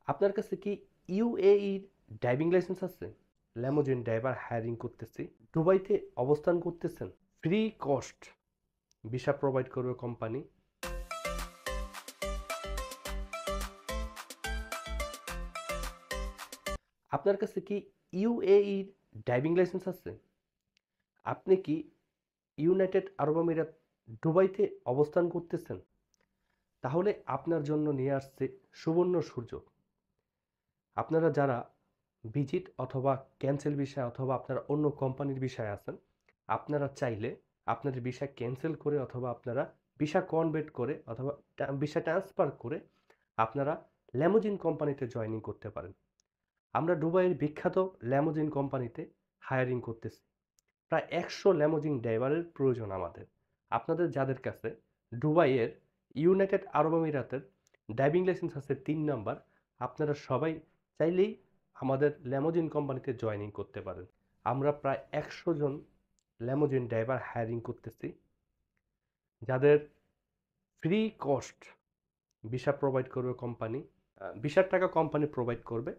আপনার কাছে কি ইউএই ড্রাইভিং লাইসেন্স আছে? ল্যামোজিন ড্রাইভার হায়ারিং করতেছি। দুবাইতে অবস্থান করতেছেন। ফ্রি কস্ট ভিসা প্রোভাইড করবে কোম্পানি। আপনার কাছে কি ইউএই ড্রাইভিং লাইসেন্স আছে? আপনি কি ইউনাইটেড আরব আমিরাত দুবাইতে অবস্থান করতেছেন? তাহলে আপনার জন্য নিয়ে আসছে সুবর্ণ সুযোগ। আপনারা যারা ভিজিট অথবা ক্যান্সেল ভিসায় অথবা আপনারা অন্য কোম্পানির ভিসায় আছেন, আপনারা চাইলে আপনাদের ভিসা ক্যান্সেল করে অথবা আপনারা ভিসা কনভার্ট করে অথবা ভিসা ট্রান্সফার করে আপনারা ল্যামোজিন কোম্পানিতে জয়েনিং করতে পারেন। আমরা দুবাইয়ের বিখ্যাত ল্যামোজিন কোম্পানিতে হায়ারিং করতেছি। প্রায় ১০০ ল্যামোজিন ড্রাইভারের প্রয়োজন আমাদের। আপনাদের যাদের কাছে দুবাইয়ের ইউনাইটেড আরব আমিরাতের ড্রাইভিং লাইসেন্স আছে ৩ নাম্বার, আপনারা সবাই চাইলেই আমাদের ল্যামোজিন কোম্পানিতে জয়েনিং করতে পারেন। আমরা প্রায় ১০০ জন ল্যামোজিন ড্রাইভার হায়ারিং করতেছি, যাদের ফ্রি কস্ট ভিসা প্রোভাইড করবে কোম্পানি। ভিসার টাকা কোম্পানি প্রোভাইড করবে।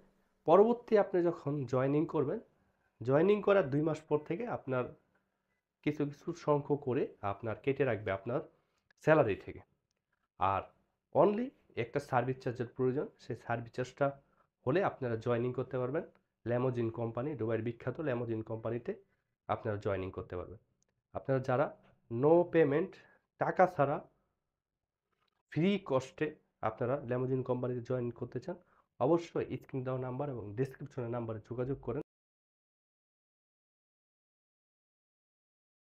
পরবর্তী আপনি যখন জয়েনিং করবেন, জয়েনিং করার ২ মাস পর থেকে আপনার কিছু সংখ্যক করে আপনার কেটে রাখবে আপনার স্যালারি থেকে। আর অনলি একটা সার্ভিস চার্জের প্রয়োজন। সেই সার্ভিস চার্জটা হলে আপনারা জয়েনিং করতে পারবেন ল্যামোজিন কোম্পানি, দুবাইয়ের বিখ্যাত ল্যামোজিন কোম্পানিতে আপনারা জয়েনিং করতে পারবেন। আপনারা যারা নো পেমেন্ট, টাকা ছাড়া ফ্রি কস্টে আপনারা ল্যামোজিন কোম্পানিতে জয়েন করতে চান, অবশ্যই স্ক্রিন দেওয়া নাম্বার এবং ডেসক্রিপশনের নাম্বারে যোগাযোগ করেন।